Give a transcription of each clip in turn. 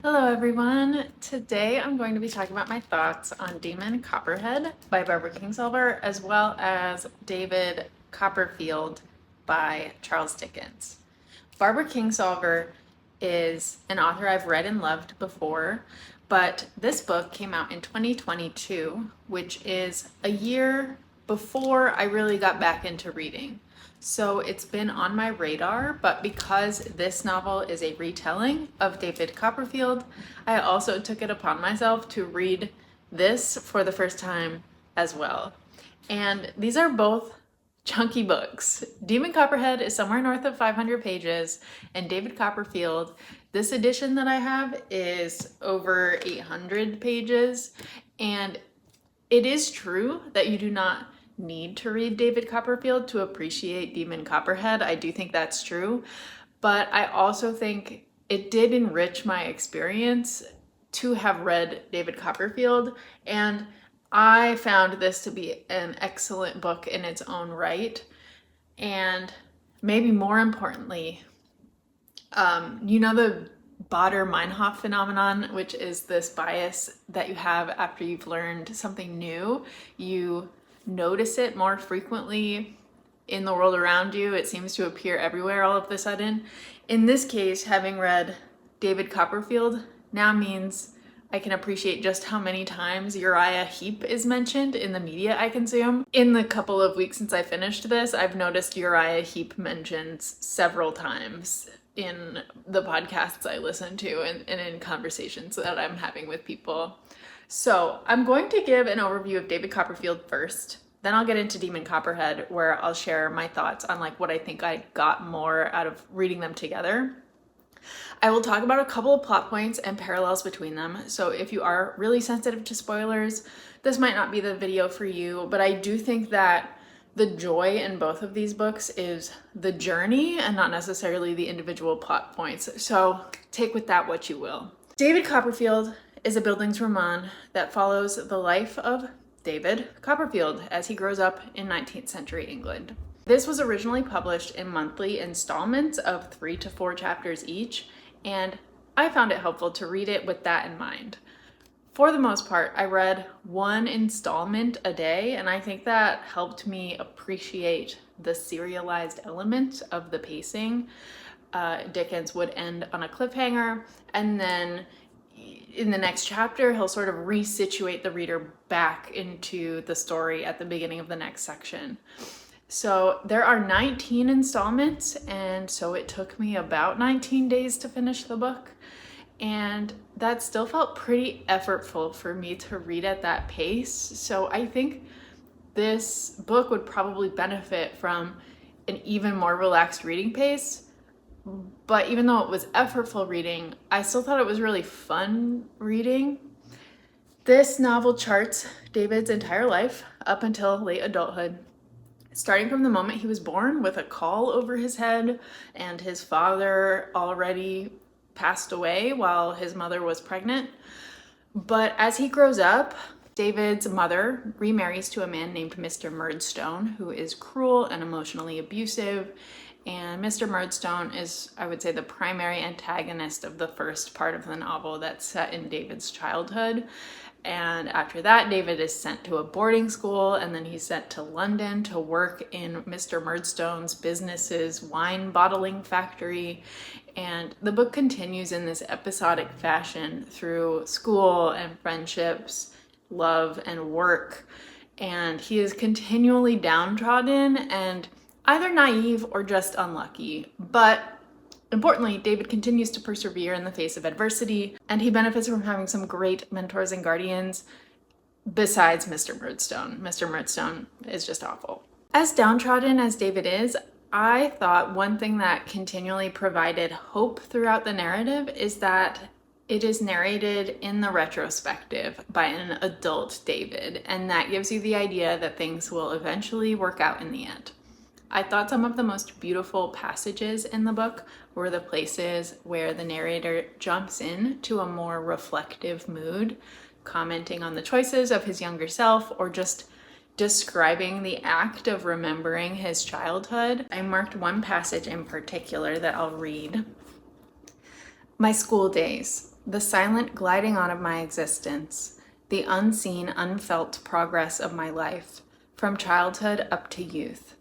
Hello everyone! Today I'm going to be talking about my thoughts on Demon Copperhead by Barbara Kingsolver as well as David Copperfield by Charles Dickens. Barbara Kingsolver is an author I've read and loved before, but this book came out in 2022, which is a year before I really got back into reading. So it's been on my radar, but because this novel is a retelling of David Copperfield, I also took it upon myself to read this for the first time as well. And these are both chunky books. Demon Copperhead is somewhere north of 500 pages, and David Copperfield, this edition that I have, is over 800 pages. And it is true that you do not need to read David Copperfield to appreciate Demon Copperhead. I do think that's true, but I also think it did enrich my experience to have read David Copperfield, and I found this to be an excellent book in its own right. And maybe more importantly, you know the Baader-Meinhof phenomenon, which is this bias that you have after you've learned something new. You notice it more frequently in the world around you. It seems to appear everywhere all of a sudden. In this case, having read David Copperfield now means I can appreciate just how many times Uriah Heep is mentioned in the media I consume. In the couple of weeks since I finished this, I've noticed Uriah Heep mentioned several times in the podcasts I listen to and in conversations that I'm having with people. So I'm going to give an overview of David Copperfield first. Then I'll get into Demon Copperhead, where I'll share my thoughts on what I think I got more out of reading them together. I will talk about a couple of plot points and parallels between them. So if you are really sensitive to spoilers, this might not be the video for you, but I do think that the joy in both of these books is the journey and not necessarily the individual plot points. So take with that what you will. David Copperfield is a Bildungsroman that follows the life of David Copperfield as he grows up in 19th century England. This was originally published in monthly installments of 3 to 4 chapters each, and I found it helpful to read it with that in mind. For the most part, I read one installment a day, and I think that helped me appreciate the serialized element of the pacing. Dickens would end on a cliffhanger, and then in the next chapter, he'll sort of resituate the reader back into the story at the beginning of the next section. So there are 19 installments, and so it took me about 19 days to finish the book. And that still felt pretty effortful for me to read at that pace. So I think this book would probably benefit from an even more relaxed reading pace. But even though it was effortful reading, I still thought it was really fun reading. This novel charts David's entire life up until late adulthood, starting from the moment he was born with a caul over his head and his father already passed away while his mother was pregnant. But as he grows up, David's mother remarries to a man named Mr. Murdstone, who is cruel and emotionally abusive. And Mr. Murdstone is, I would say, the primary antagonist of the first part of the novel that's set in David's childhood. And after that, David is sent to a boarding school, and then he's sent to London to work in Mr. Murdstone's business's wine bottling factory. And the book continues in this episodic fashion through school and friendships, love and work. And he is continually downtrodden and either naive or just unlucky. But importantly, David continues to persevere in the face of adversity, and he benefits from having some great mentors and guardians besides Mr. Murdstone. Mr. Murdstone is just awful. As downtrodden as David is, I thought one thing that continually provided hope throughout the narrative is that it is narrated in the retrospective by an adult David, and that gives you the idea that things will eventually work out in the end. I thought some of the most beautiful passages in the book were the places where the narrator jumps in to a more reflective mood, commenting on the choices of his younger self or just describing the act of remembering his childhood. I marked one passage in particular that I'll read. My school days. the silent gliding on of my existence, the unseen, unfelt progress of my life, from childhood up to youth.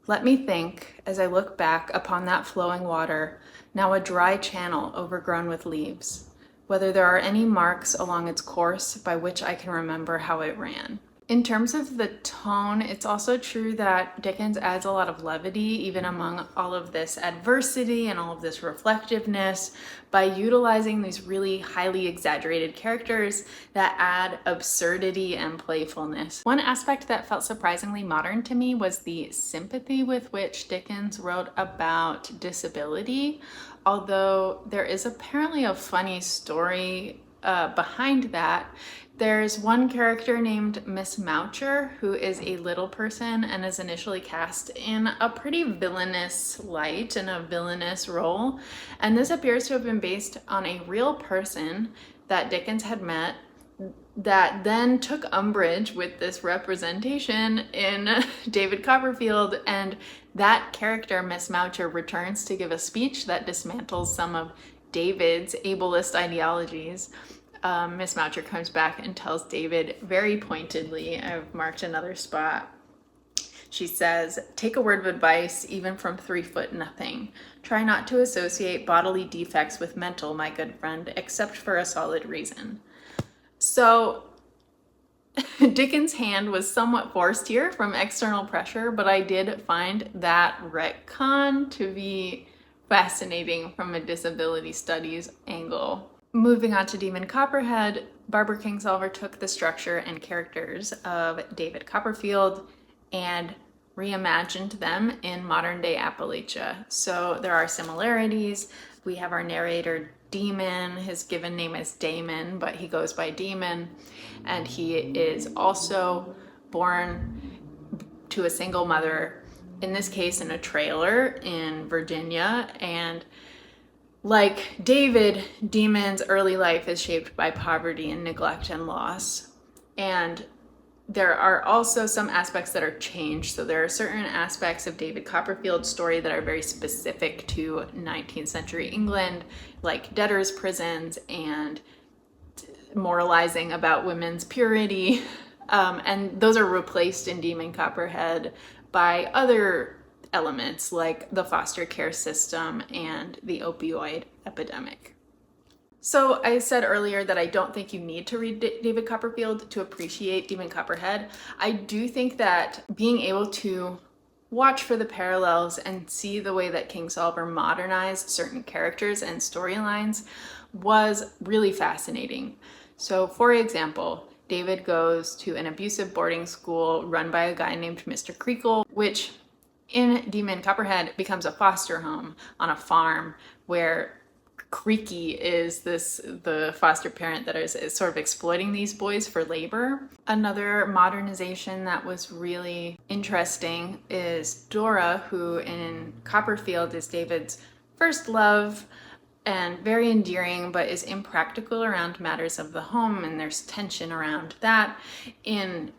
Let me think, as I look back upon that flowing water, now a dry channel overgrown with leaves, whether there are any marks along its course by which I can remember how it ran. In terms of the tone, it's also true that Dickens adds a lot of levity even among all of this adversity and all of this reflectiveness by utilizing these really highly exaggerated characters that add absurdity and playfulness. One aspect that felt surprisingly modern to me was the sympathy with which Dickens wrote about disability, although there is apparently a funny story behind that. There's one character named Miss Moucher who is a little person and is initially cast in a pretty villainous light, in a villainous role. And this appears to have been based on a real person that Dickens had met that then took umbrage with this representation in David Copperfield. And that character, Miss Moucher, returns to give a speech that dismantles some of David's ableist ideologies. Miss Moucher comes back and tells David very pointedly, I've marked another spot. She says, "Take a word of advice, even from 3 foot nothing. Try not to associate bodily defects with mental, my good friend, except for a solid reason." So Dickens' hand was somewhat forced here from external pressure, but I did find that retcon to be fascinating from a disability studies angle. Moving on to Demon Copperhead, Barbara Kingsolver took the structure and characters of David Copperfield and reimagined them in modern day Appalachia. So there are similarities. We have our narrator Demon. His given name is Damon, but he goes by Demon. And he is also born to a single mother, in this case in a trailer in Virginia. And like David, Demon's early life is shaped by poverty and neglect and loss. And there are also some aspects that are changed. So there are certain aspects of David Copperfield's story that are very specific to 19th century England, like debtors' prisons and moralizing about women's purity. And those are replaced in Demon Copperhead by other elements like the foster care system and the opioid epidemic. So I said earlier that I don't think you need to read David Copperfield to appreciate Demon Copperhead. I do think that being able to watch for the parallels and see the way that Kingsolver modernized certain characters and storylines was really fascinating. So for example, David goes to an abusive boarding school run by a guy named Mr. Creakle, which in Demon Copperhead becomes a foster home on a farm where Creaky is the foster parent that is sort of exploiting these boys for labor. Another modernization that was really interesting is Dora, who in Copperfield is David's first love and very endearing, but is impractical around matters of the home, and there's tension around that. In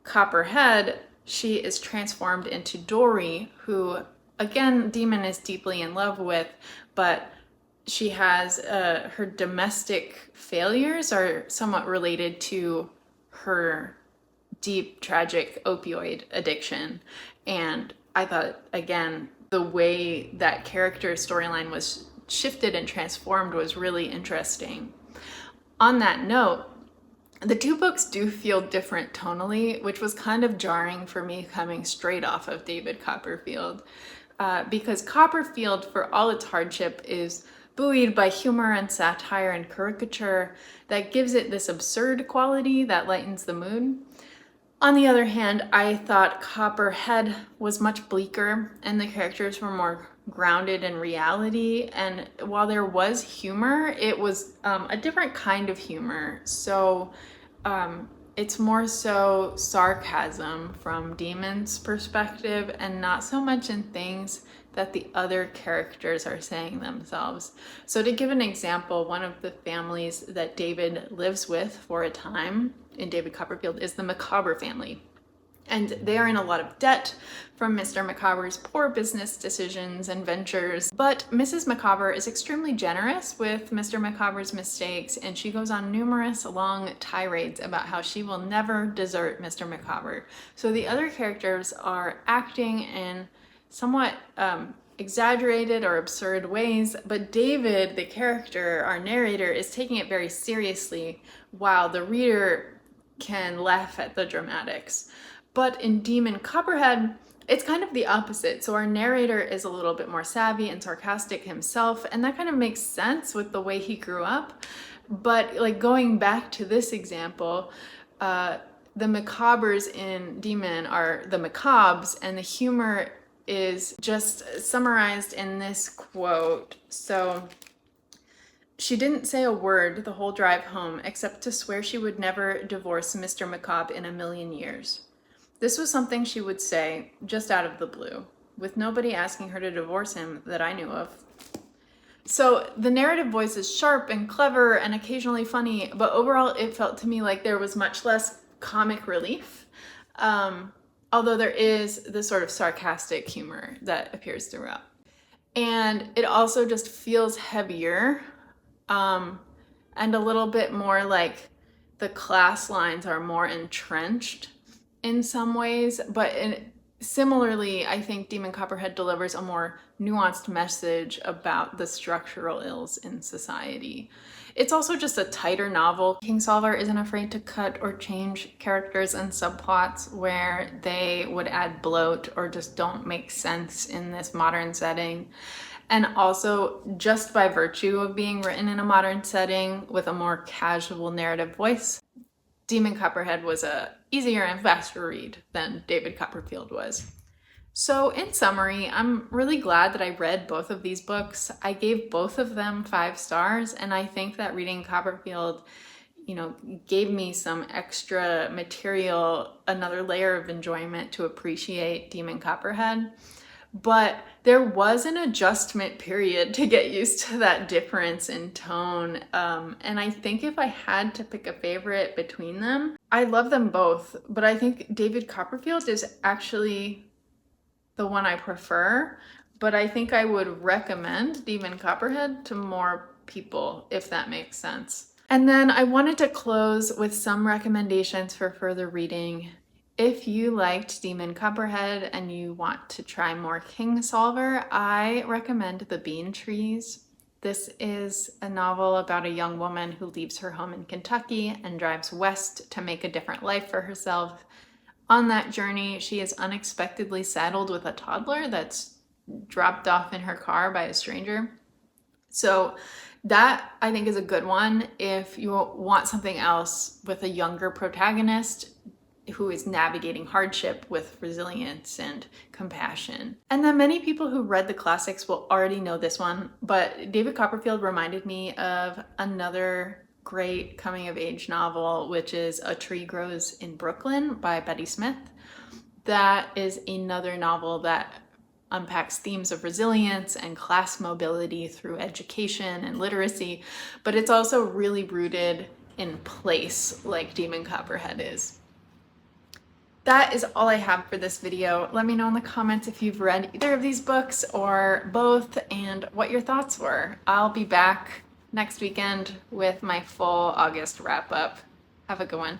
Copperhead, she is transformed into Dory, who, again, Demon is deeply in love with, but she has her domestic failures are somewhat related to her deep, tragic opioid addiction. And I thought, again, the way that character storyline was shifted and transformed was really interesting. On that note, the two books do feel different tonally, which was kind of jarring for me coming straight off of David Copperfield, because Copperfield, for all its hardship, is buoyed by humor and satire and caricature that gives it this absurd quality that lightens the mood. On the other hand, I thought Copperhead was much bleaker and the characters were more grounded in reality. And while there was humor, it was a different kind of humor. So it's more so sarcasm from Demon's perspective and not so much in things that the other characters are saying themselves. So to give an example, one of the families that David lives with for a time in David Copperfield is the Macabre family. and they are in a lot of debt from Mr. Micawber's poor business decisions and ventures. But Mrs. Micawber is extremely generous with Mr. Micawber's mistakes, and she goes on numerous long tirades about how she will never desert Mr. Micawber. So the other characters are acting in somewhat exaggerated or absurd ways, but David, the character, our narrator, is taking it very seriously, while the reader can laugh at the dramatics. But in Demon Copperhead, it's kind of the opposite. So our narrator is a little bit more savvy and sarcastic himself, and that kind of makes sense with the way he grew up. But like going back to this example, the Micawbers in Demon are the Macabres, and the humor is just summarized in this quote. So, she didn't say a word the whole drive home except to swear she would never divorce Mr. Micawber in a million years. This was something she would say just out of the blue, with nobody asking her to divorce him that I knew of. So the narrative voice is sharp and clever and occasionally funny, but overall it felt to me like there was much less comic relief. Although there is this sort of sarcastic humor that appears throughout. And it also just feels heavier, and a little bit more like the class lines are more entrenched in some ways, but similarly, I think Demon Copperhead delivers a more nuanced message about the structural ills in society. It's also just a tighter novel. Kingsolver isn't afraid to cut or change characters and subplots where they would add bloat or just don't make sense in this modern setting. And also, just by virtue of being written in a modern setting with a more casual narrative voice, Demon Copperhead was a easier and faster read than David Copperfield was. So in summary, I'm really glad that I read both of these books. I gave both of them 5 stars, and I think that reading Copperfield, gave me some extra material, another layer of enjoyment to appreciate Demon Copperhead. But there was an adjustment period to get used to that difference in tone. And I think if I had to pick a favorite between them, I love them both, but I think David Copperfield is actually the one I prefer. But I think I would recommend Demon Copperhead to more people, if that makes sense. And then I wanted to close with some recommendations for further reading. If you liked Demon Copperhead and you want to try more Kingsolver, I recommend The Bean Trees. This is a novel about a young woman who leaves her home in Kentucky and drives west to make a different life for herself. On that journey, she is unexpectedly saddled with a toddler that's dropped off in her car by a stranger. So that, I think, is a good one if you want something else with a younger protagonist who is navigating hardship with resilience and compassion. And then many people who read the classics will already know this one, but David Copperfield reminded me of another great coming-of-age novel, which is A Tree Grows in Brooklyn by Betty Smith. That is another novel that unpacks themes of resilience and class mobility through education and literacy, but it's also really rooted in place like Demon Copperhead is. That is all I have for this video. Let me know in the comments if you've read either of these books or both and what your thoughts were. I'll be back next weekend with my full August wrap up. Have a good one.